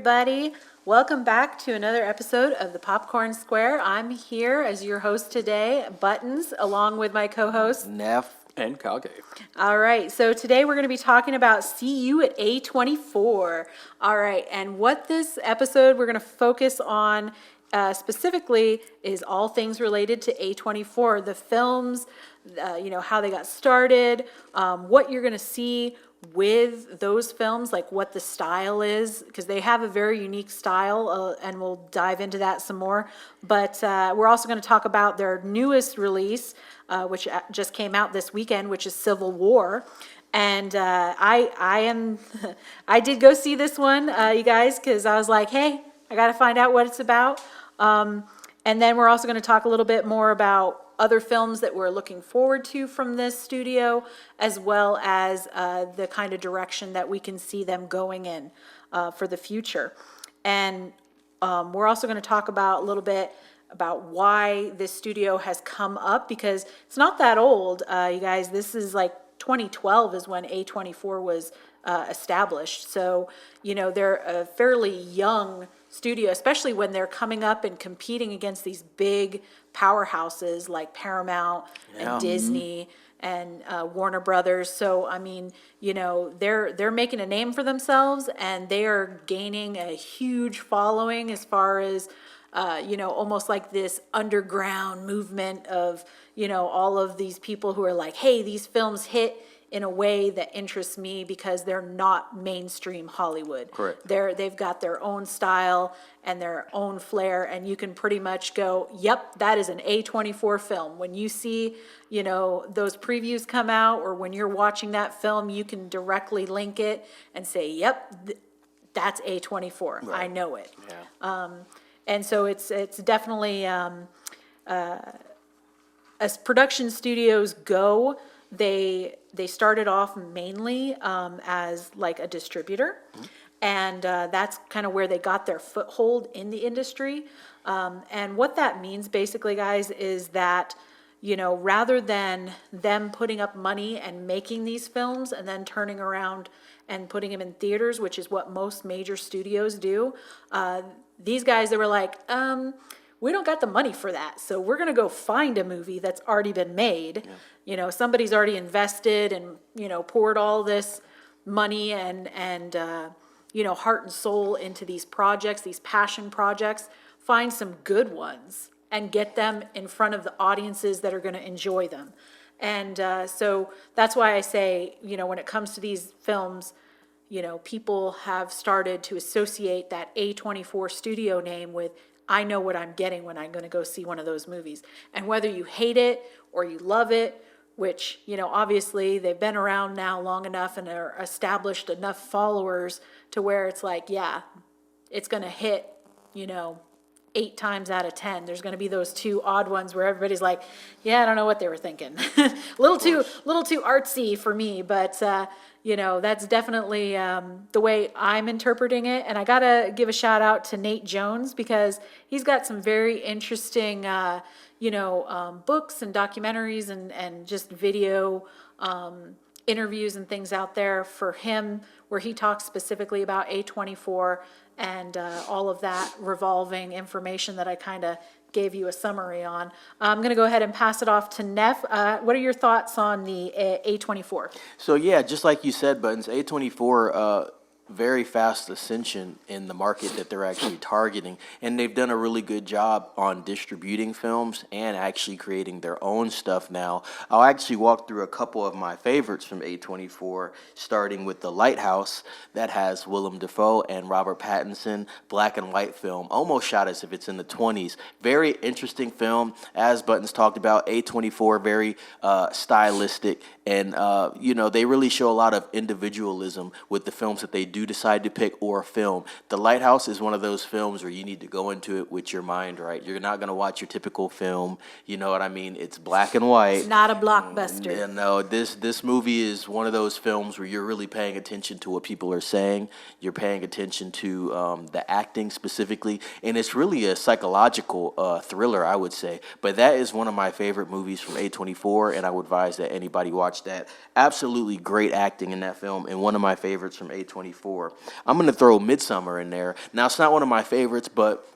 everybody. Welcome back to another episode of the Popcorn Square. I'm here as your host today, Buttons, along with my co-host, Neff and Kage. All right, so today we're going to be talking about See You at A24. All right, and what this episode we're going to focus on specifically is all things related to A24, the films, how they got started, what you're going to see with those films, like what the style is, because they have a very unique style, and we'll dive into that some more. But we're also going to talk about their newest release, which just came out this weekend, which is Civil War. And I did go see this one, you guys, because I was like, hey, I got to find out what it's about. And then we're also going to talk a little bit more about other films that we're looking forward to from this studio, as well as the kind of direction that we can see them going in for the future. And we're also going to talk about a little bit about why this studio has come up, because it's not that old, you guys. This is like 2012 is when A24 was established. So, they're a fairly young studio, especially when they're coming up and competing against these big powerhouses like Paramount and Disney and Warner Brothers. So, I mean, they're making a name for themselves, and they are gaining a huge following as far as, almost like this underground movement of, all of these people who are like, hey, these films hit in a way that interests me because they're not mainstream Hollywood. Correct. They've got their own style and their own flair, and you can pretty much go, yep, that is an A24 film. When you see, those previews come out, or when you're watching that film, you can directly link it and say, yep, that's A24. Right. I know it. Yeah. And so it's definitely, as production studios go, they started off mainly as like a distributor, and that's kind of where they got their foothold in the industry. And what that means basically, guys, is that, rather than them putting up money and making these films and then turning around and putting them in theaters, which is what most major studios do, these guys, they were like, we don't got the money for that, so we're going to go find a movie that's already been made. Yeah. Somebody's already invested and, poured all this money and heart and soul into these projects, these passion projects. Find some good ones and get them in front of the audiences that are going to enjoy them. And so that's why I say, when it comes to these films, people have started to associate that A24 studio name with, I know what I'm getting when I'm going to go see one of those movies. And whether you hate it or you love it, which, obviously they've been around now long enough and are established enough followers to where it's like, yeah, it's going to hit, 8 times out of 10. There's going to be those two odd ones where everybody's like, yeah, I don't know what they were thinking. a little too artsy for me, but that's definitely the way I'm interpreting it. And I got to give a shout out to Nate Jones, because he's got some very interesting, books and documentaries and just video interviews and things out there for him, where he talks specifically about A24 and all of that revolving information that I kind of gave you a summary on. I'm going to go ahead and pass it off to Neff. What are your thoughts on the A24? So yeah, just like you said, Buttons, A24, very fast ascension in the market that they're actually targeting, and they've done a really good job on distributing films and actually creating their own stuff now. I'll actually walk through a couple of my favorites from A24, starting with The Lighthouse, that has Willem Dafoe and Robert Pattinson, black and white film, almost shot as if it's in the 20s. Very interesting film, as Buttons talked about. A24, very stylistic, and they really show a lot of individualism with the films that they do decide to pick or film. The Lighthouse is one of those films where you need to go into it with your mind right. You're not going to watch your typical film. You know what I mean? It's black and white. It's not a blockbuster. Yeah, no, this movie is one of those films where you're really paying attention to what people are saying. You're paying attention to the acting specifically, and it's really a psychological thriller, I would say. But that is one of my favorite movies from A24, and I would advise that anybody watch that. Absolutely great acting in that film, and one of my favorites from A24. A24. I'm going to throw Midsummer in there. Now, it's not one of my favorites, but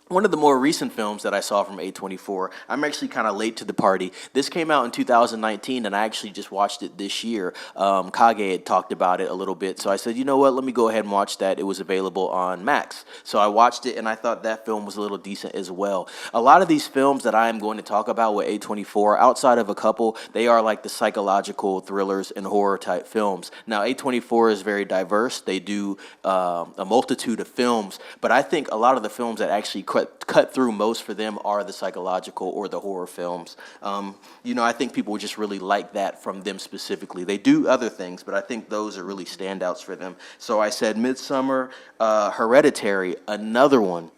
one of the more recent films that I saw from A24, I'm actually kind of late to the party. This came out in 2019, and I actually just watched it this year. Kage had talked about it a little bit, so I said, you know what, let me go ahead and watch that. It was available on Max. So I watched it, and I thought that film was a little decent as well. A lot of these films that I am going to talk about with A24, outside of a couple, they are like the psychological thrillers and horror type films. Now, A24 is very diverse. They do a multitude of films, but I think a lot of the films that actually cut through most for them are the psychological or the horror films. I think people just really like that from them specifically. They do other things, but I think those are really standouts for them. So I said Midsummer, Hereditary, another one.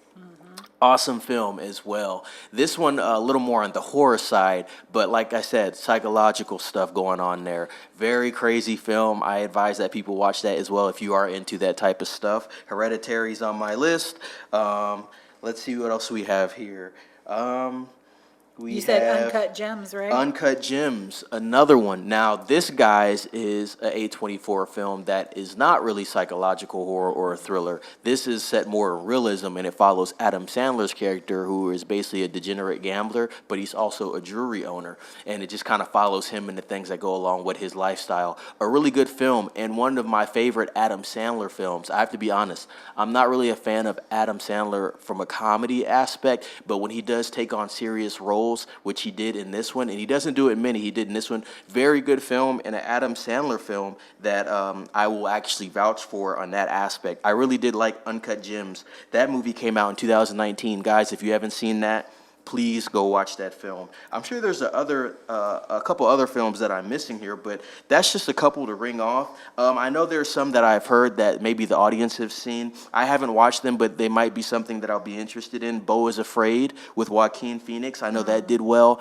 Awesome film as well. This one a little more on the horror side, but like I said, psychological stuff going on there. Very crazy film. I advise that people watch that as well if you are into that type of stuff. Hereditary's on my list. Let's see what else we have here. You said Uncut Gems, right? Uncut Gems, another one. Now, this, guys, is a A24 film that is not really psychological horror or a thriller. This is set more in realism, and it follows Adam Sandler's character, who is basically a degenerate gambler, but he's also a jewelry owner. And it just kind of follows him and the things that go along with his lifestyle. A really good film, and one of my favorite Adam Sandler films. I have to be honest, I'm not really a fan of Adam Sandler from a comedy aspect, but when he does take on serious roles, which he did in this one, and he doesn't do it in many, he did in this one. Very good film, and an Adam Sandler film that I will actually vouch for on that aspect. I really did like Uncut Gems. That movie came out in 2019. Guys, if you haven't seen that, please go watch that film. I'm sure there's a couple other films that I'm missing here, but that's just a couple to ring off. I know there's some that I've heard that maybe the audience have seen. I haven't watched them, but they might be something that I'll be interested in. Beau is Afraid with Joaquin Phoenix. I know that did well.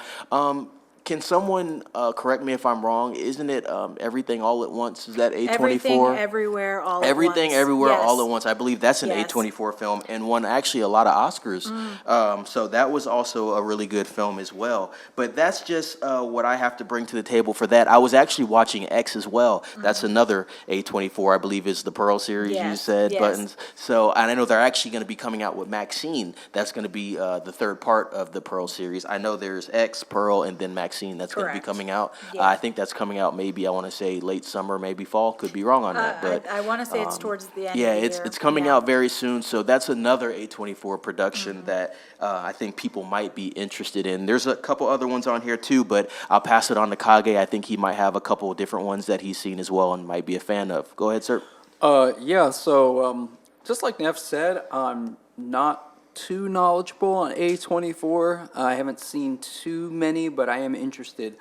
Can someone correct me if I'm wrong? Isn't it Everything All at Once? Is that A24? Everything, Everywhere, All at Once. Everything, Everywhere, Yes. All at Once. I believe that's an Yes. A24 film and won actually a lot of Oscars. So that was also a really good film as well. But that's just what I have to bring to the table for that. I was actually watching X as well. That's another A24, I believe is the Pearl series you Yes, said, yes. Buttons. So, and I know they're actually going to be coming out with Maxine. That's going to be the third part of the Pearl series. I know there's X, Pearl, and then Maxine. That's going to be Correct. coming out. Yeah. I think that's coming out maybe, I want to say late summer, maybe fall. Could be wrong on that. But I want to say it's towards the end yeah, of the it's year. it's coming Yeah. out very soon. So that's another A24 production that I think people might be interested in. There's a couple other ones on here too, but I'll pass it on to Kage. I think he might have a couple of different ones that he's seen as well and might be a fan of. Go ahead, sir. So just like Neff said, I'm not too knowledgeable on A24. I haven't seen too many, but I am interested.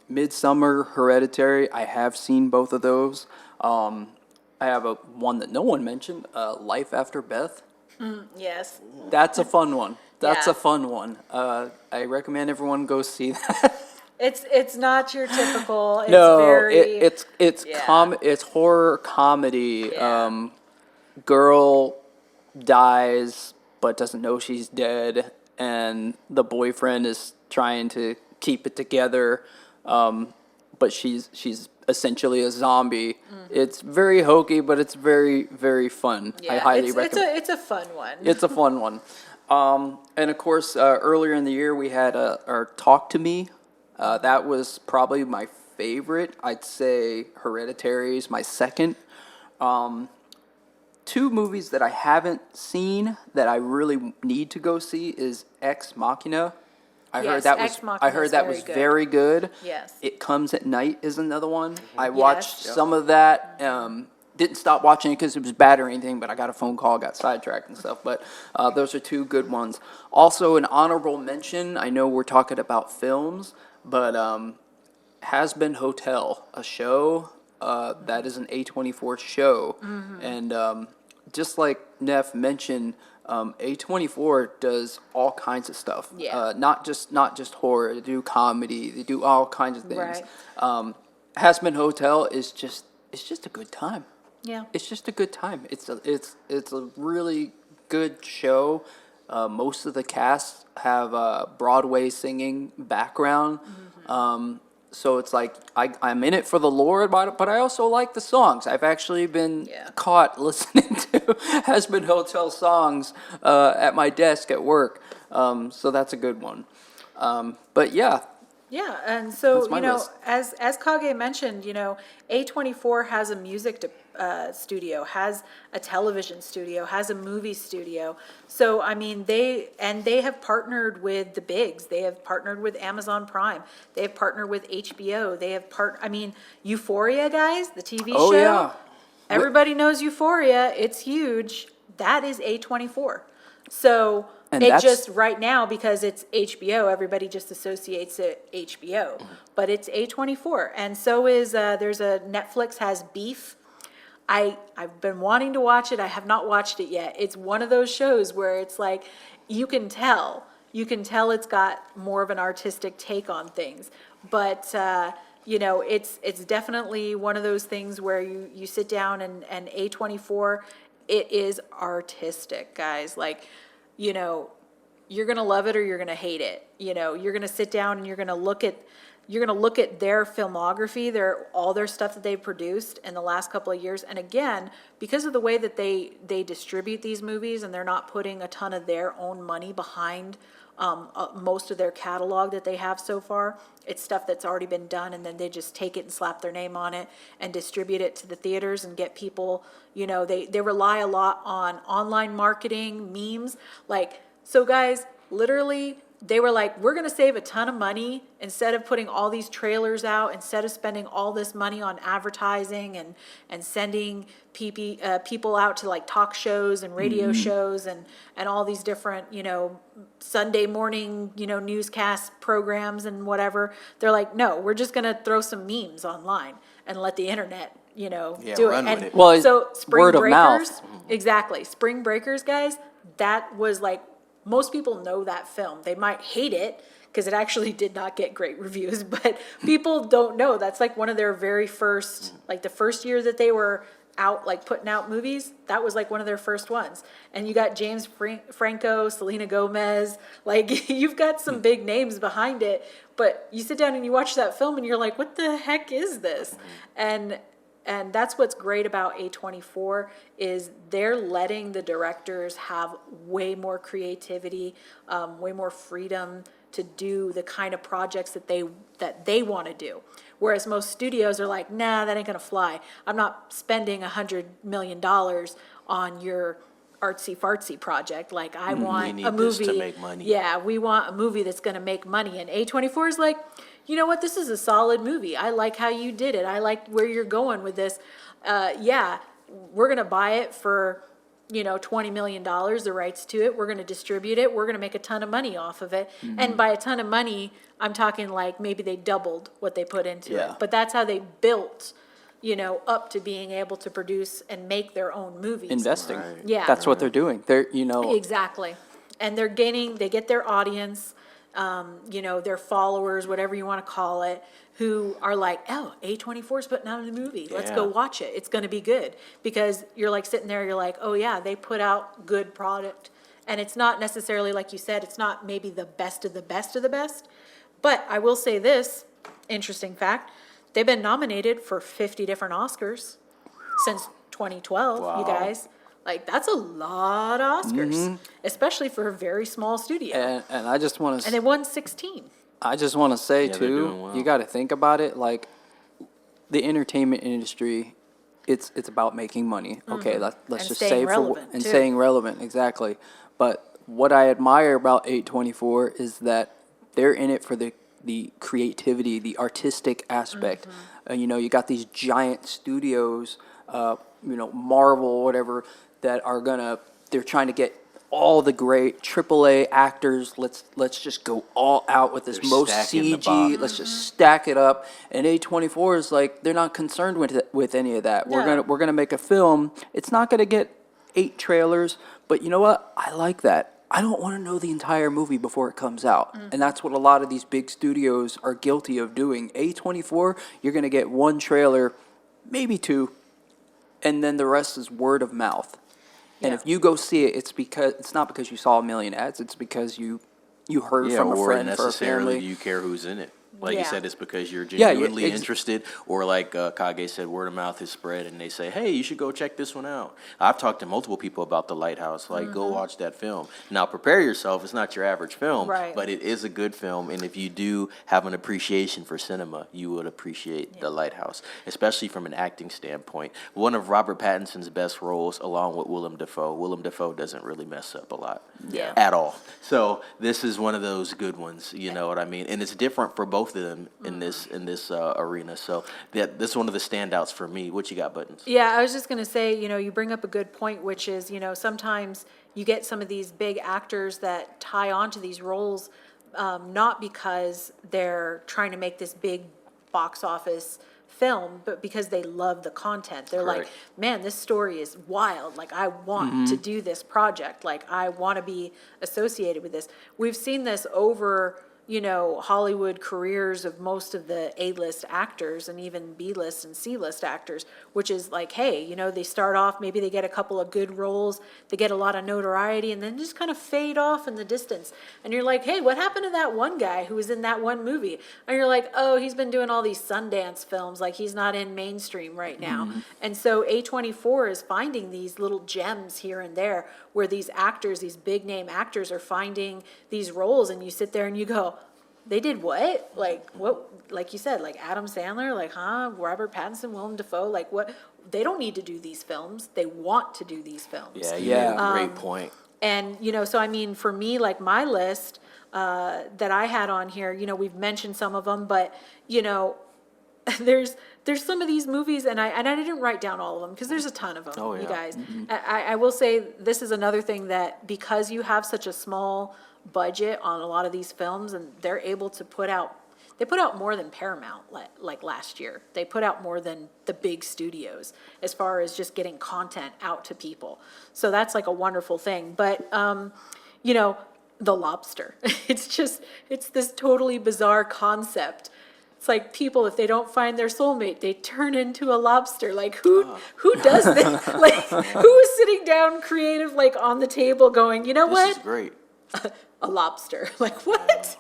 Midsummer, Hereditary, I have seen both of those. I have one that no one mentioned, Life After Beth. Yes. That's a fun one. That's Yeah. a fun one. I recommend everyone go see that. It's not your typical. It's No, very. it's Yeah. it's horror comedy. Yeah. Girl dies but doesn't know she's dead, and the boyfriend is trying to keep it together, but she's essentially a zombie. It's very hokey, but it's very, very fun. I Yeah, highly recommend. it's a fun one. It's a fun one. And of course, earlier in the year we had our Talk to Me. That was probably my favorite. I'd say Hereditary is my second. Two movies that I haven't seen that I really need to go see is Ex Machina. I Yes, heard that Ex was Machina I heard is that very was good. very good. Yes. It Comes at Night is another one. I watched Yes. some of that. Didn't stop watching it because it was bad or anything, but I got a phone call, got sidetracked and stuff. But those are two good ones. Also, an honorable mention. I know we're talking about films, but Has Been Hotel, a show that is an A24 show, and just like Neff mentioned, A24 does all kinds of stuff. Yeah. Not just horror. They do comedy. They do all kinds of things. Right. Has Been Hotel is just a good time. Yeah. It's just a good time. It's a really good show. Most of the cast have Broadway singing background. So it's like I'm in it for the lore, but I also like the songs. I've actually been Yeah. caught listening to Has-Been Hotel songs at my desk at work. So that's a good one. But yeah, Yeah, and so, That's my list. as Kage mentioned, A24 has a music studio, has a television studio, has a movie studio. So, I mean, they have partnered with the bigs. They have partnered with Amazon Prime. They have partnered with HBO. They have I mean, Euphoria, guys, the TV Oh, show. yeah. Everybody knows Euphoria. It's huge. That is A24. So And it that's- just right now, because it's HBO, everybody just associates it HBO, but it's A24. And so is there's a Netflix has Beef. I've been wanting to watch it. I have not watched it yet. It's one of those shows where it's like you can tell it's got more of an artistic take on things, but it's definitely one of those things where you sit down and A24, it is artistic, guys. Like, you're gonna love it or you're gonna hate it. You're gonna sit down and you're gonna look at their filmography, all their stuff that they've produced in the last couple of years. And again, because of the way that they distribute these movies, and they're not putting a ton of their own money behind most of their catalog that they have so far. It's stuff that's already been done, and then they just take it and slap their name on it and distribute it to the theaters and get people, they rely a lot on online marketing, memes. Like, so guys, literally, they were like, we're gonna save a ton of money instead of putting all these trailers out, instead of spending all this money on advertising and sending people out to like talk shows and radio shows and all these different, Sunday morning, newscast programs and whatever. They're like, no, we're just gonna throw some memes online and let the internet, do run it. with it. Well, so Spring word of mouth. Breakers, exactly. Spring Breakers, guys, that was like, most people know that film. They might hate it because it actually did not get great reviews, but people don't know. That's like one of their very first, like the first year that they were out, like putting out movies, that was like one of their first ones. And you got James Franco, Selena Gomez, like you've got some big names behind it, but you sit down and you watch that film and you're like, what the heck is this? And that's what's great about A24 is they're letting the directors have way more creativity, way more freedom to do the kind of projects that they want to do. Whereas most studios are like, nah, that ain't gonna fly. I'm not spending $100 million on your artsy fartsy project. Like, I want need a this movie to make money. Yeah, we want a movie that's gonna make money. And A24 is like, you know what, this is a solid movie. I like how you did it. I like where you're going with this. Yeah, we're gonna buy it for, $20 million, the rights to it. We're gonna distribute it. We're gonna make a ton of money off of it. And by a ton of money, I'm talking like maybe they doubled what they put into Yeah. it. But that's how they built, up to being able to produce and make their own movies. Investing. Right. Yeah. That's what they're doing. Exactly. And they get their audience, their followers, whatever you want to call it, who are like, oh, A24 is putting out a movie. Let's go Yeah. watch it. It's going to be good. Because you're like sitting there, you're like, oh yeah, they put out good product. And it's not necessarily, like you said, it's not maybe the best of the best of the best. But I will say this, interesting fact, they've been nominated for 50 different Oscars since 2012, you Wow. guys. Like, that's a lot of Oscars, especially for a very small studio. And I just want And they to won 16. say Yeah, they're doing too, well. you got to think about it. Like, the entertainment industry, it's about making money. Okay, let's Mm-hmm. And just staying say relevant, and too. staying relevant, exactly. But what I admire about A24 is that they're in it for the creativity, the artistic aspect. Mm-hmm. You got these giant studios, Marvel, whatever, that they're trying to get all the great AAA actors. Let's just go all out with this They're most stacking the CG. box. Let's just stack it up. And A24 is like, they're not concerned with any of that. No. We're gonna make a film. It's not gonna get 8 trailers, but you know what? I like that. I don't want to know the entire movie before it comes out. And that's what a lot of these big studios are guilty of doing. A24, you're going to get 1 trailer, maybe 2, and then the rest is word of mouth. And Yeah. if you go see it, it's not because you saw a million ads, it's because you heard Yeah, from a or friend, for a necessarily do family. you care who's in it? Like you Yeah. said, it's because you're Yeah, genuinely ex- interested, or like Kage said, word of mouth is spread, and they say, "Hey, you should go check this one out." I've talked to multiple people about The Lighthouse. Like, go watch that film. Now, prepare yourself. It's not your average film, Right. but it is a good film. And if you do have an appreciation for cinema, you would appreciate The Lighthouse, especially from an acting standpoint. One of Robert Pattinson's best roles, along with Willem Dafoe. Willem Dafoe doesn't really mess up a lot, Yeah. at all. So this is one of those good ones. You know what I mean? And it's different for both of them in this arena. So that's one of the standouts for me. What you got, Buttons? Yeah, I was just gonna say, you bring up a good point, which is, sometimes you get some of these big actors that tie on to these roles, not because they're trying to make this big box office film, but because they love the content. They're like, Correct. man, this story is wild. Like, I want to do this project. Like, I want to be associated with this. We've seen this over, Hollywood careers of most of the A-list actors and even B-list and C-list actors, which is like, hey, they start off, maybe they get a couple of good roles, they get a lot of notoriety, and then just kind of fade off in the distance. And you're like, hey, what happened to that one guy who was in that one movie? And you're like, oh, he's been doing all these Sundance films, like he's not in mainstream right now. And so A24 is finding these little gems here and there where these actors, these big name actors, are finding these roles, and you sit there and you go, they did what? Like, what, like you said, like Adam Sandler, like, Robert Pattinson, Willem Dafoe, like what? They don't need to do these films. They want to do these films. Yeah, you made Yeah. a great point. And, so I mean, for me, like my list that I had on here, we've mentioned some of them, but, there's some of these movies, and I didn't write down all of them because there's a ton of them, Oh, you yeah. guys. I will say this is another thing that because you have such a small budget on a lot of these films, and they're able to put out more than Paramount like last year. They put out more than the big studios as far as just getting content out to people. So that's like a wonderful thing. But The Lobster. It's this totally bizarre concept. It's like people, if they don't find their soulmate, they turn into a lobster. Like who does this? Like who is sitting down creative, like on the table going, you know This what? is great. A lobster. Like what?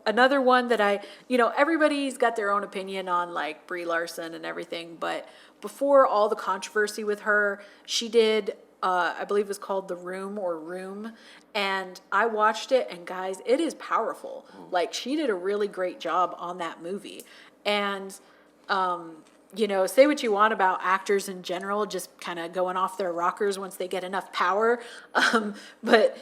Another one that everybody's got their own opinion on, like Brie Larson and everything, but before all the controversy with her, she did, I believe it was called The Room or Room, and I watched it, and guys, it is powerful. Like she did a really great job on that movie. And say what you want about actors in general, just kind of going off their rockers once they get enough power. But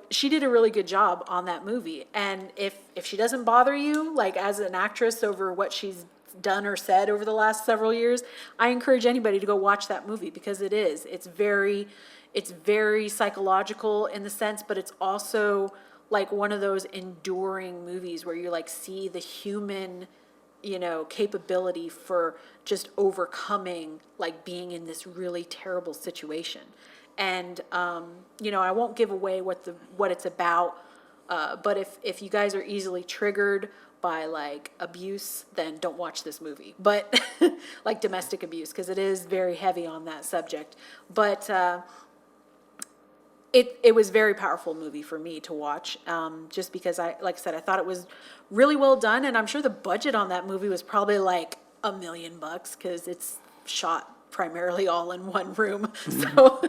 she did a really good job on that movie. And if she doesn't bother you, like as an actress over what she's done or said over the last several years, I encourage anybody to go watch that movie because it's very psychological in the sense, but it's also like one of those enduring movies where you like see the human capability for just overcoming, like being in this really terrible situation. And, I won't give away what it's about, but if you guys are easily triggered by like abuse, then don't watch this movie. But like domestic abuse, because it is very heavy on that subject. But, it was a very powerful movie for me to watch, just because like I said, I thought it was really well done, and I'm sure the budget on that movie was probably like $1 million because it's shot primarily all in one room, so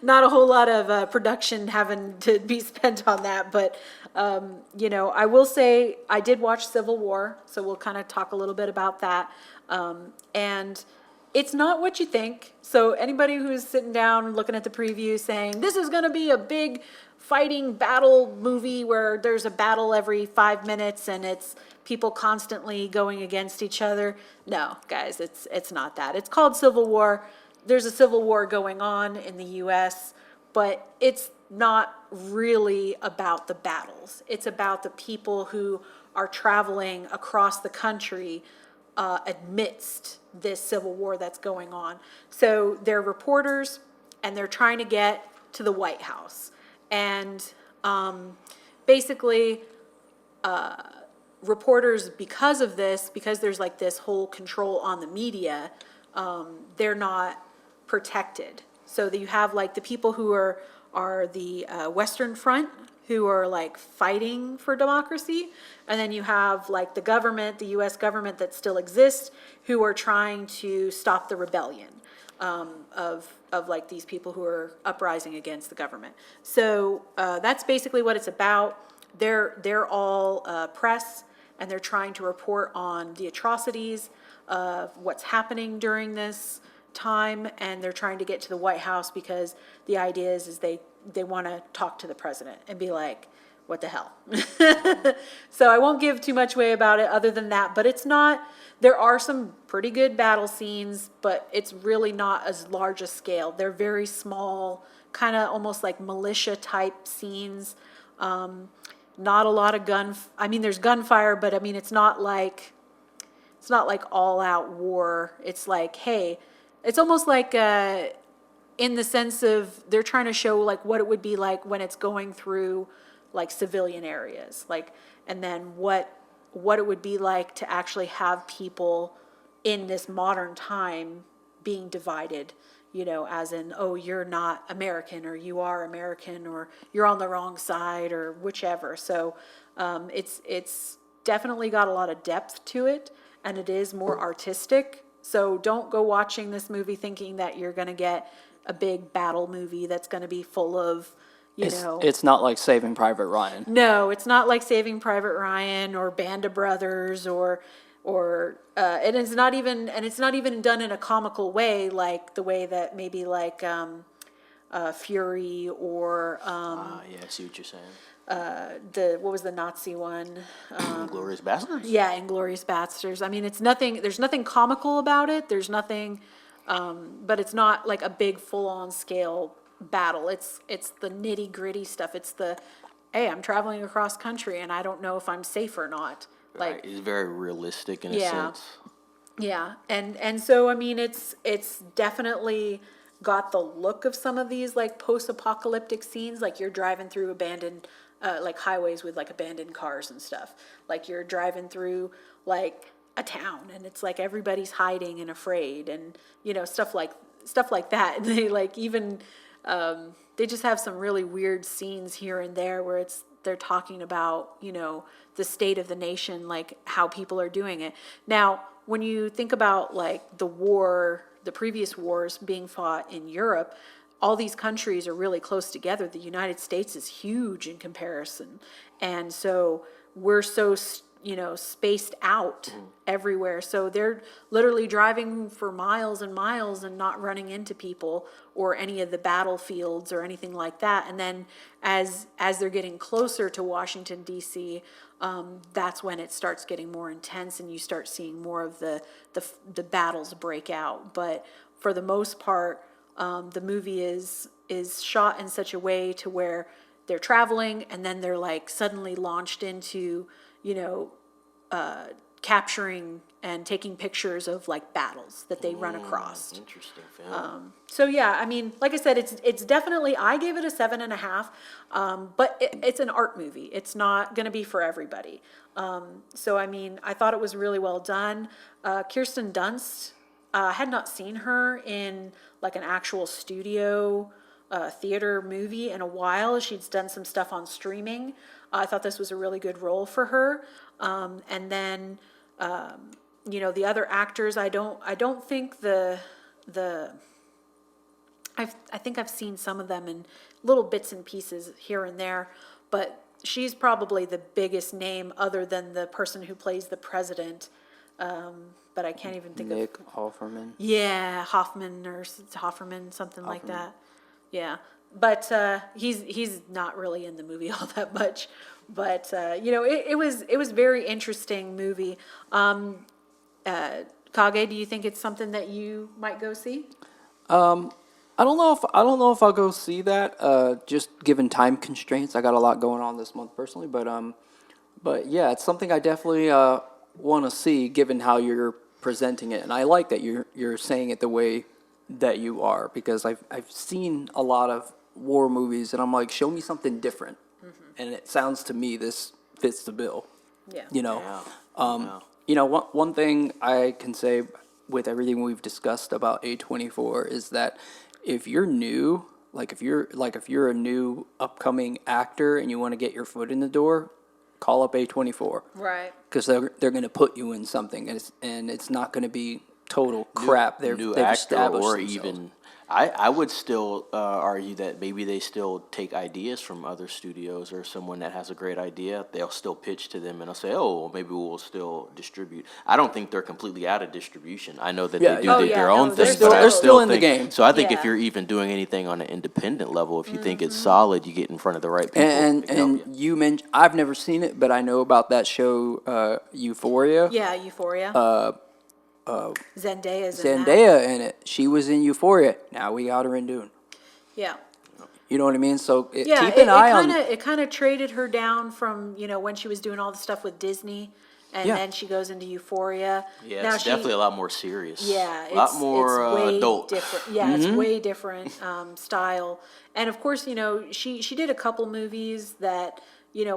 not a whole lot of production having to be spent on that. But I will say I did watch Civil War, so we'll kind of talk a little bit about that, and it's not what you think. So anybody who's sitting down looking at the preview saying, this is going to be a big fighting battle movie where there's a battle every 5 minutes and it's people constantly going against each other. No, guys, it's not that. It's called Civil War. There's a civil war going on in the U.S., but it's not really about the battles. It's about the people who are traveling across the country amidst this civil war that's going on. So they're reporters, and they're trying to get to the White House. And basically, reporters, because of this, because there's like this whole control on the media, they're not protected. So that you have like the people who are the Western Front, who are like fighting for democracy, and then you have like the government, the U.S. government that still exists, who are trying to stop the rebellion of like these people who are uprising against the government. So that's basically what it's about. They're all press, and they're trying to report on the atrocities of what's happening during this time, and they're trying to get to the White House because the idea is they want to talk to the president and be like, what the hell? So I won't give too much away about it other than that, but it's not, there are some pretty good battle scenes, but it's really not as large a scale. They're very small, kind of almost like militia type scenes. Not a lot of I mean, there's gunfire, but I mean, it's not like all out war. It's like, hey, it's almost like, in the sense of they're trying to show like what it would be like when it's going through like civilian areas, like, and then what it would be like to actually have people in this modern time being divided, you know, as in, oh, you're not American, or you are American, or you're on the wrong side, or whichever. So it's definitely got a lot of depth to it, and it is more artistic. So don't go watching this movie thinking that you're going to get a big battle movie that's going to be full of, It's not like Saving Private Ryan. No, it's not like Saving Private Ryan or Band of Brothers and it's not even done in a comical way, like the way that maybe like Fury or Yeah, I see what you're saying. what was the Nazi one? Glorious Bastards? Yeah, Inglourious Basterds. I mean, there's nothing comical about it. There's nothing, but it's not like a big full-on scale battle. It's the nitty-gritty stuff. It's hey, I'm traveling across country and I don't know if I'm safe or not. Like, Right. It's very realistic in a sense. yeah, and so I mean, it's definitely got the look of some of these like post-apocalyptic scenes. Like you're driving through abandoned, like highways with like abandoned cars and stuff. Like you're driving through like a town, and it's like everybody's hiding and afraid, and stuff like that. And they like even they just have some really weird scenes here and there where they're talking about the state of the nation, like how people are doing it. Now, when you think about like the previous wars being fought in Europe, all these countries are really close together. The United States is huge in comparison. And so we're so, spaced out everywhere. So they're literally driving for miles and miles and not running into people or any of the battlefields or anything like that. And then as they're getting closer to Washington, D.C., that's when it starts getting more intense and you start seeing more of the battles break out. But for the most part, the movie is shot in such a way to where they're traveling and then they're like suddenly launched into, capturing and taking pictures of like battles that they run across. Interesting film. So yeah, I mean, like I said, it's definitely, I gave it a 7.5, but it's an art movie. It's not going to be for everybody. So I mean, I thought it was really well done. Kirsten Dunst, I had not seen her in like an actual studio theater movie in a while. She's done some stuff on streaming. I thought this was a really good role for her. And then, the other actors, I don't think I think I've seen some of them in little bits and pieces here and there, but she's probably the biggest name other than the person who plays the president. But I can't even think Nick Offerman. Yeah, Hoffman or Hofferman, something like that. Yeah, but he's not really in the movie all that much. But it was very interesting movie. Kage, do you think it's something that you might go see? I don't know if I'll go see that. Just given time constraints, I got a lot going on this month personally. But yeah, it's something I definitely want to see, given how you're presenting it, and I like that you're saying it the way that you are, because I've seen a lot of war movies, and I'm like, show me something different, and it sounds to me this fits the bill. Yeah. One thing I can say with everything we've discussed about A24 is that if you're new like if you're a new upcoming actor and you want to get your foot in the door, call up A24 Right. because they're going to put you in something, and it's not going to be total crap. New They've actor, established or themselves. even I would still argue that maybe they still take ideas from other studios, or someone that has a great idea, they'll still pitch to them and they'll say, oh, well, maybe we'll still distribute. I don't think they're completely out of distribution. I know that Yeah, they do yeah. Oh, their yeah, own no, thing, they're but I they're still still in the think, game. so I think if Yeah. you're even doing anything on an independent level, if you think it's solid, you get in front of the right people. And that can help and you. you mentioned, I've never seen it, but I know about that show, Euphoria. Yeah, Euphoria. Zendaya's in that. Zendaya in it. She was in Euphoria. Now we got her in Dune. Yeah. You know what I mean? So Yeah, keep an eye on. it kind of traded her down from, when she was doing all the stuff with Disney, and Yeah. then she goes into Euphoria. Yeah, Now it's definitely a lot more serious. Yeah, a lot more it's way adult. different. Yeah, it's way different style. And of course, she did a couple movies that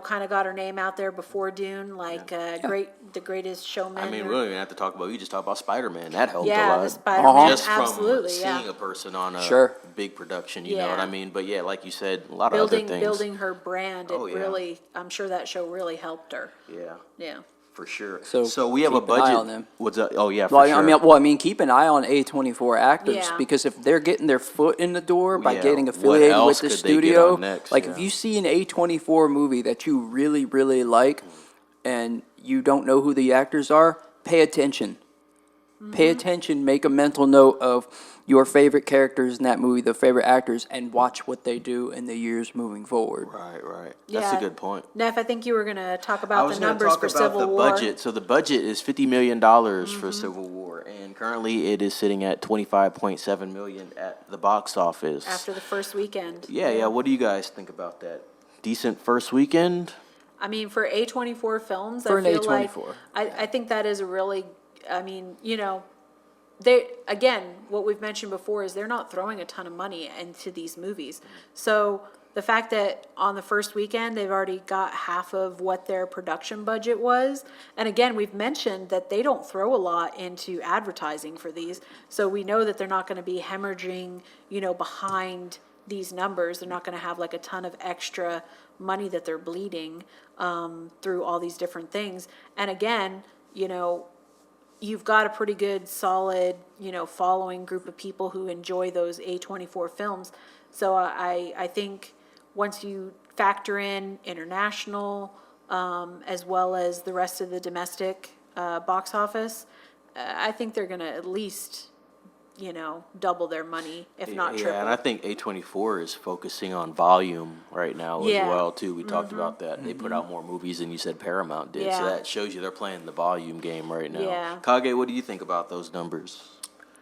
kind of got her name out there before Dune, like The Greatest Showman. I mean, or- we don't even have to talk about. You just talk about Spider-Man. That helped a yeah, lot. the Spider-Man, Just from absolutely, seeing yeah. a person on a Sure. big production, you know what Yeah. I mean? But yeah, like you said, a lot of other things. Building her brand, Oh, yeah. I'm sure that show really helped her. Yeah, Yeah. for sure. So So we have a keep an eye budget. on them. What's up? Oh yeah, for Well, sure. I mean, keep an eye on A24 actors Yeah. because if they're getting their foot in the door by Yeah, getting what affiliated else with the could they get studio, on next? like Yeah. if you see an A24 movie that you really, really like, and you don't know who the actors are, pay attention. Pay attention. Make a mental note of your favorite characters in that movie, the favorite actors, and watch what they do in the years moving forward. Right. That's Yeah. a good point. Neff, I think you were going to talk I about was the going to numbers talk for about Civil the War. budget. So the budget is $50 million for Civil War, and currently it is sitting at $25.7 million at the box office. After the first weekend. Yeah. What do you guys think about that? Decent first weekend? I mean, for A24 films, For I an feel like, A24. I think that is a really, they, again, what we've mentioned before is they're not throwing a ton of money into these movies. So the fact that on the first weekend, they've already got half of what their production budget was. And again, we've mentioned that they don't throw a lot into advertising for these. So we know that they're not going to be hemorrhaging, behind these numbers. They're not going to have like a ton of extra money that they're bleeding through all these different things. And again, you've got a pretty good, solid, following group of people who enjoy those A24 films. So I think once you factor in international, as well as the rest of the domestic box office, I think they're gonna at least, double their money, if not Yeah, and I triple. think A24 is focusing on volume right now as Yeah. well, too. We talked about that. They put out more movies than you said Paramount did, so Yeah. that shows you they're playing the volume game right now. Yeah. Kage, what do you think about those numbers?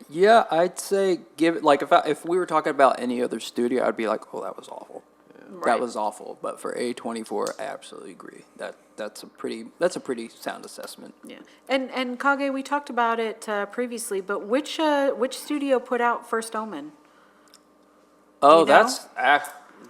Yeah, I'd say give it like if we were talking about any other studio, I'd be like, oh, that was awful. That Right. was awful. But for A24, I absolutely agree. That's a pretty sound assessment. Yeah, and Kage, we talked about it previously, but which studio put out First Omen? Oh, you know? that's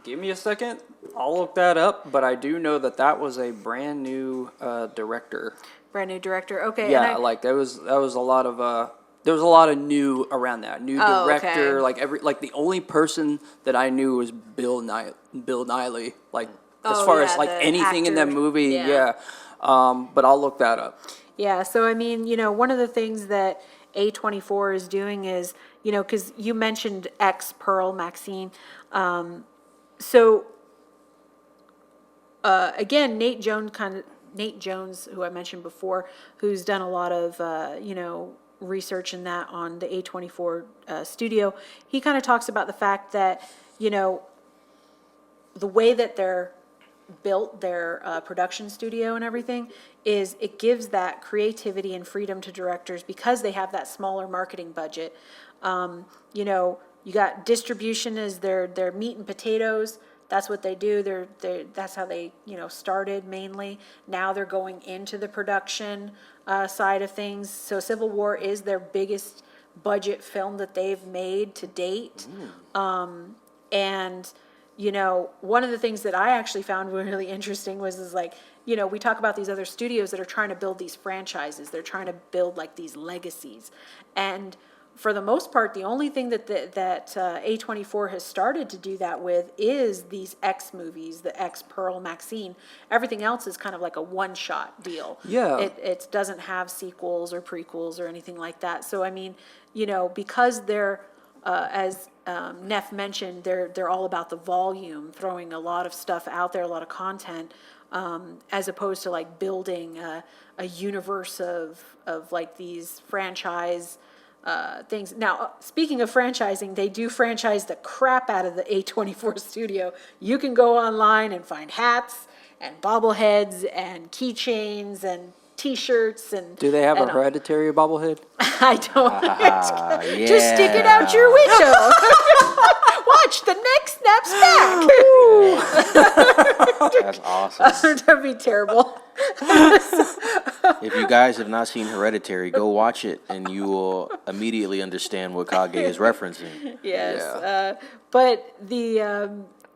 give me a second. I'll look that up. But I do know that was a brand new director. Brand new director, okay. and Yeah, I- like there was a lot of there was a lot of new around that new Oh, director. okay. Like the only person that I knew was Bill Nighy. Like as Oh, far yeah, as like the anything in that actor. movie, Yeah. yeah. But I'll look that up. Yeah, so I mean, one of the things that A24 is doing is, because you mentioned Pearl Maxine. Again, Nate Jones, who I mentioned before, who's done a lot of, research in that on the A24 studio. He kind of talks about the fact that, the way that they're built their production studio and everything is it gives that creativity and freedom to directors because they have that smaller marketing budget. You got distribution as their meat and potatoes. That's what they do. That's how they started mainly. Now they're going into the production side of things. So Civil War is their biggest budget film that they've made to date. And one of the things that I actually found really interesting was like, we talk about these other studios that are trying to build these franchises. They're trying to build like these legacies. And for the most part, the only thing that A24 has started to do that with is these X movies, the X Pearl Maxine. Everything else is kind of like a one-shot deal. Yeah. It doesn't have sequels or prequels or anything like that. So I mean, because they're as Neff mentioned, they're all about the volume, throwing a lot of stuff out there, a lot of content, as opposed to like building a universe of like these franchise things. Now, speaking of franchising, they do franchise the crap out of the A24 studio. You can go online and find hats and bobbleheads and keychains and T-shirts and. Do they have a and Hereditary bobblehead? I don't. Yeah. Just stick it out your window. Watch the next snaps back. That's awesome. That'd be terrible. If you guys have not seen Hereditary, go watch it, and you will immediately understand what Kage is referencing. Yes, Yeah. but the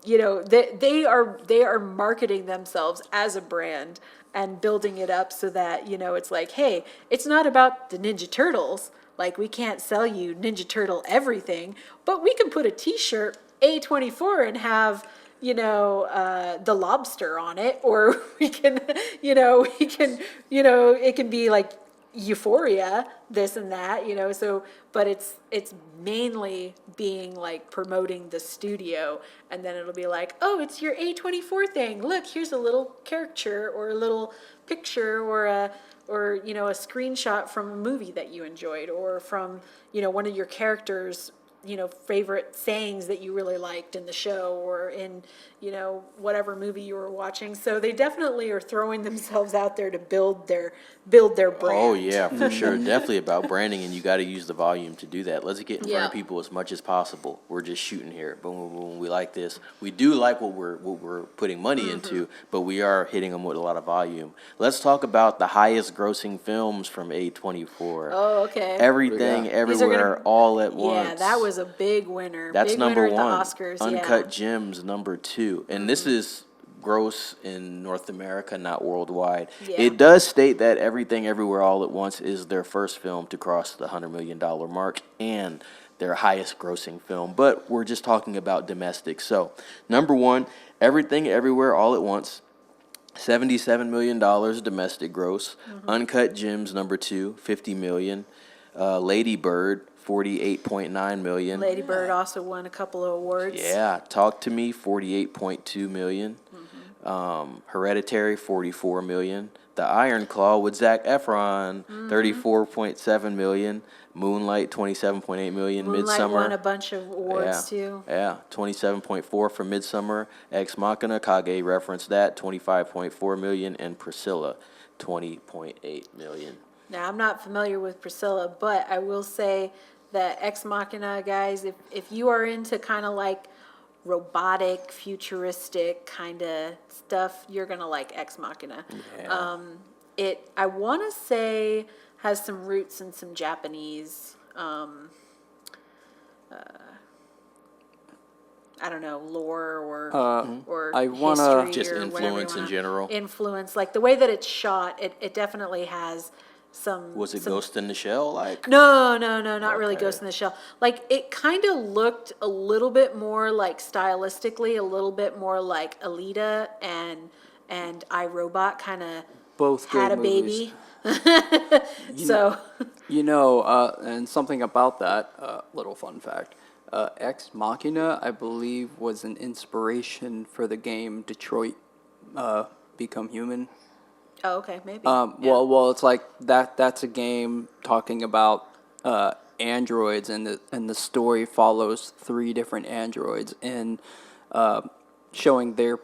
they are marketing themselves as a brand and building it up so that it's like, hey, it's not about the Ninja Turtles. Like, we can't sell you Ninja Turtle everything, but we can put a T-shirt A24 and have the lobster on it, or we can it can be like Euphoria, this and that, so, but it's mainly being like promoting the studio, and then it'll be like, oh, it's your A24 thing. Look, here's a little caricature or a little picture or a screenshot from a movie that you enjoyed, or from, one of your characters' favorite sayings that you really liked in the show or in, whatever movie you were watching. So they definitely are throwing themselves out there to build their brand. Oh yeah, for sure. Definitely about branding, and you got to use the volume to do that. Let's get in front Yeah. of people as much as possible. We're just shooting here. Boom, boom, boom. We like this. We do like what we're putting money into, but we are hitting them with a lot of volume. Let's talk about the highest grossing films from A24. Oh, okay. Everything, These are everywhere, gonna- all at once. Yeah, that was a big winner. That's Big number winner at one. the Oscars. Uncut Gems, number two. And this is gross in North America, not worldwide. Yeah. It does state that Everything Everywhere All at Once is their first film to cross the $100 million mark and their highest grossing film. But we're just talking about domestic. So, number one, Everything Everywhere All at Once, $77 million domestic gross. Uncut Gems, number two, $50 million. Lady Bird, $48.9 million. Lady Bird also won a couple of awards. Yeah, Talk to Me, $48.2 million. Hereditary, $44 million. The Iron Claw with Zac Efron, $34.7 million. Moonlight, $27.8 million. Moonlight Midsummer. won a bunch of awards too. Yeah, 27.4 for Midsummer. Ex Machina, Kage referenced that, 25.4 million, and Priscilla, 20.8 million. Now, I'm not familiar with Priscilla, but I will say that Ex Machina, guys, if you are into kind of like robotic, futuristic kind of stuff, you're going to like Ex Machina. Yeah. I want to say, has some roots in some Japanese, I don't know, lore or I wanna- history Just or whatever you influence in wanna- general. Influence, like the way that it's shot, it definitely has some. Was it some, Ghost in the Shell like? No, not really Okay. Ghost in the Shell. Like, it kind of looked a little bit more like stylistically, a little bit more like Alita and iRobot kind of Both had a great movies. baby. So, And something about that, little fun fact, Ex Machina, I believe, was an inspiration for the game Detroit Become Human. oh, okay, maybe. Well, it's like that's a game talking about androids, and the story follows three different androids and showing their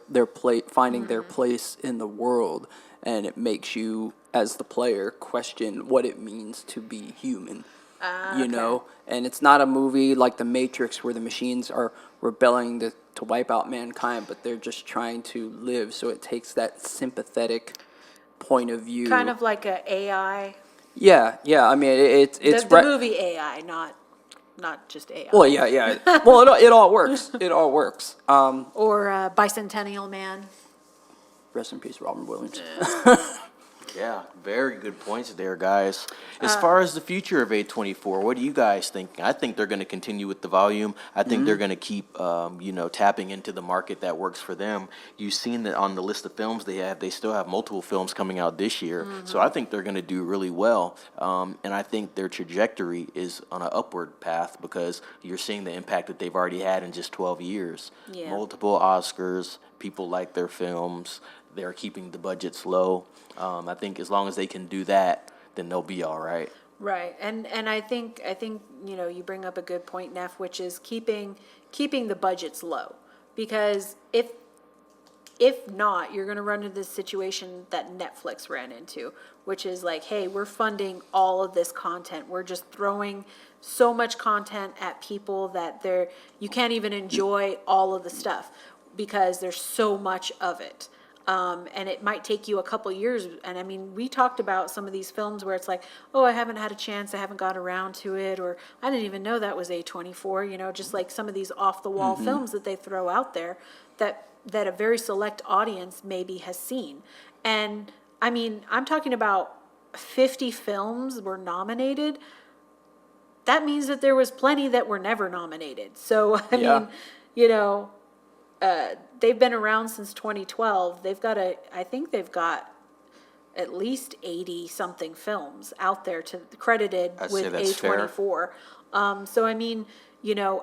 finding their place in the world, and it makes you as the player question what it means to be human. And it's not a movie like The Matrix where the machines are rebelling to wipe out mankind, but they're just trying to live. So it takes that sympathetic point of view. Kind of like a AI. Yeah. I mean, it's The movie AI, not just AI. Well, yeah. Well, it all works. It all works. Or Bicentennial Man. Rest in peace, Robin Williams. Yeah, very good points there, guys. As far as the future of A24, what do you guys think? I think they're going to continue with the volume. I think they're going to keep, tapping into the market that works for them. You've seen that on the list of films they have, they still have multiple films coming out this year. So I think they're going to do really well. And I think their trajectory is on an upward path because you're seeing the impact that they've already had in just 12 years. Yeah. Multiple Oscars, people like their films. They're keeping the budgets low. I think as long as they can do that, then they'll be all right. Right, and I think you bring up a good point, Neff, which is keeping the budgets low, because if not, you're going to run into this situation that Netflix ran into, which is like, hey, we're funding all of this content. We're just throwing so much content at people that you can't even enjoy all of the stuff because there's so much of it. And it might take you a couple years. And I mean, we talked about some of these films where it's like, oh, I haven't had a chance, I haven't got around to it, or I didn't even know that was A24, just like some of these off the wall films that they throw out there that a very select audience maybe has seen. And I mean, I'm talking about 50 films were nominated. That means that there was plenty that were never nominated. So, I mean, they've been around since 2012. I think they've got at least 80 something films out there credited I'd say with that's fair. A24. So I mean,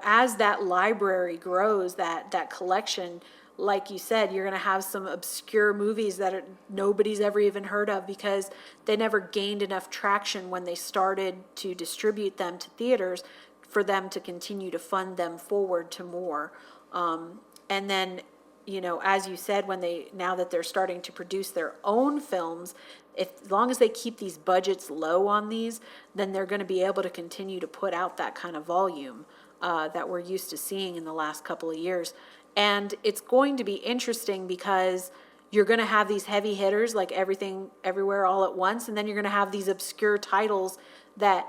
as that library grows, that collection, like you said, you're going to have some obscure movies that nobody's ever even heard of because they never gained enough traction when they started to distribute them to theaters for them to continue to fund them forward to more. And then, as you said, now that they're starting to produce their own films, as long as they keep these budgets low on these, then they're going to be able to continue to put out that kind of volume that we're used to seeing in the last couple of years. And it's going to be interesting because you're going to have these heavy hitters like Everything Everywhere All at Once, and then you're going to have these obscure titles that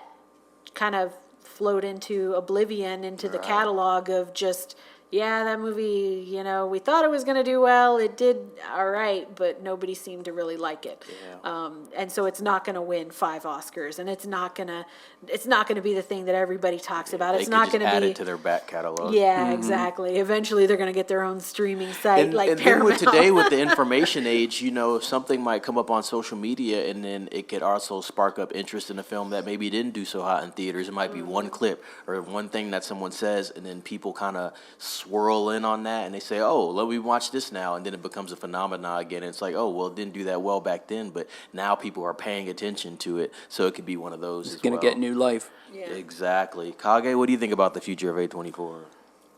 kind of float into oblivion, into the catalog of just, yeah, that movie, we thought it was going to do well. It did all right, but nobody seemed to really like it. Yeah. And so it's not going to win 5 Oscars, and it's not going to be the thing that everybody talks about. They It's could not just going to add be. it to their back catalog. Yeah, exactly. Eventually, they're going to get their own streaming site, And, like and then Paramount. with today, with the information age, something might come up on social media, and then it could also spark up interest in a film that maybe didn't do so hot in theaters. It might be one clip or one thing that someone says, and then people kind of swirl in on that, and they say, "Oh, let me watch this now," and then it becomes a phenomenon again. It's like, "Oh, well, it didn't do that well back then, but now people are paying attention to it." So it could be one of those. It's going to get new life. Yeah. Exactly. Kage, what do you think about the future of A24?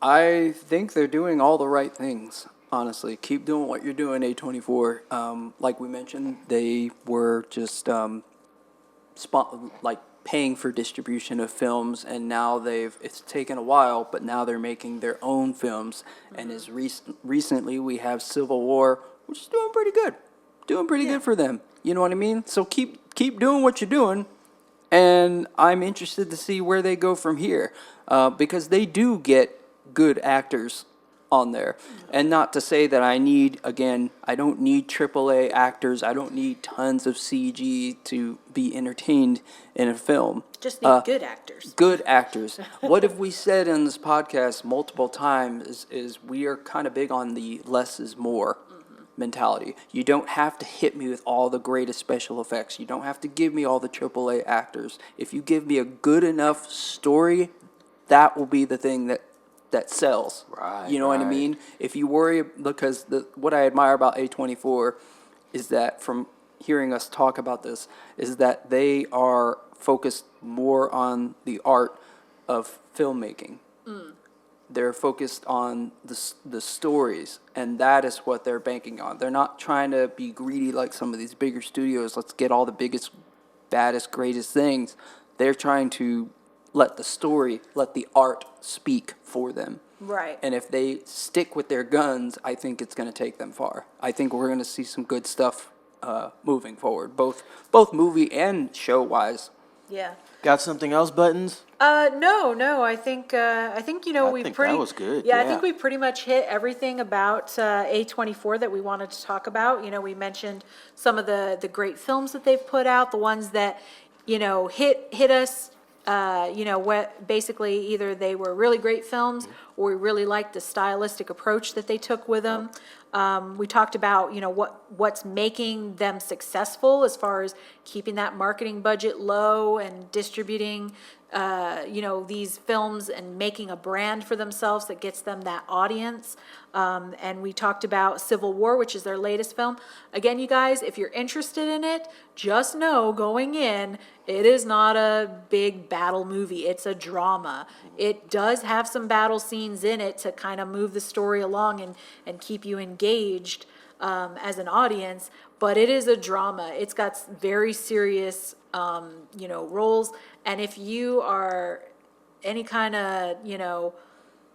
I think they're doing all the right things, honestly. Keep doing what you're doing, A24. Like we mentioned, they were just paying for distribution of films, and now it's taken a while, but now they're making their own films. And as recently we have Civil War, which is doing pretty good. Doing pretty good for them. You know what I mean? So keep doing what you're doing. And I'm interested to see where they go from here, because they do get good actors on there. And not to say that I don't need AAA actors. I don't need tons of CG to be entertained in a film. Just need good actors. Good actors. What have we said in this podcast multiple times is we are kind of big on the less is more mentality. You don't have to hit me with all the greatest special effects. You don't have to give me all the AAA actors. If you give me a good enough story, that will be the thing that sells. Right, You know what I right. mean? If you worry, because what I admire about A24 is that, from hearing us talk about this, is that they are focused more on the art of filmmaking. They're focused on the stories, and that is what they're banking on. They're not trying to be greedy like some of these bigger studios. Let's get all the biggest, baddest, greatest things. They're trying to let the art speak for them. Right. And if they stick with their guns, I think it's going to take them far. I think we're going to see some good stuff moving forward, both movie and show-wise. Yeah. Got something else, Buttons? No, I think, we think pretty. that was good, Yeah, I yeah. think we pretty much hit everything about, A24 that we wanted to talk about. We mentioned some of the great films that they've put out, the ones that, hit us, what, basically either they were really great films or we really liked the stylistic approach that they took with them. We talked about, what's making them successful as far as keeping that marketing budget low and distributing, these films and making a brand for themselves that gets them that audience. And we talked about Civil War, which is their latest film. Again, you guys, if you're interested in it, just know going in, it is not a big battle movie. It's a drama. It does have some battle scenes in it to kind of move the story along and keep you engaged as an audience, but it is a drama. It's got very serious, roles. And if you are any kind of,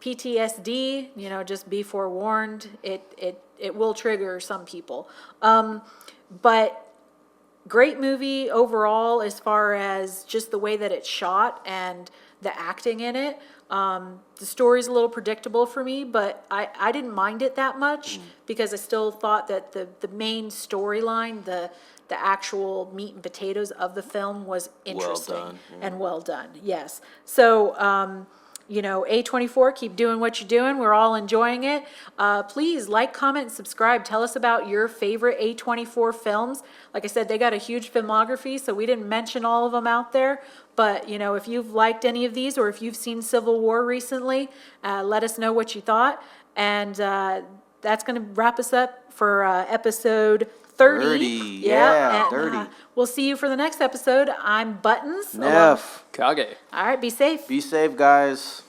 PTSD, just be forewarned. It will trigger some people. But great movie overall as far as just the way that it's shot and the acting in it. The story's a little predictable for me, but I didn't mind it that much because I still thought that the main storyline, the actual meat and potatoes of the film was interesting done, yeah. and well done. Yes. So, A24, keep doing what you're doing. We're all enjoying it. Please like, comment, and subscribe. Tell us about your favorite A24 films. Like I said, they got a huge filmography, so we didn't mention all of them out there. But, if you've liked any of these or if you've seen Civil War recently, let us know what you thought. And that's going to wrap us up for episode 30. 30, yeah, and, 30. We'll see you for the next episode. I'm Buttons. Neff. Kage. All right, be safe. Be safe, guys.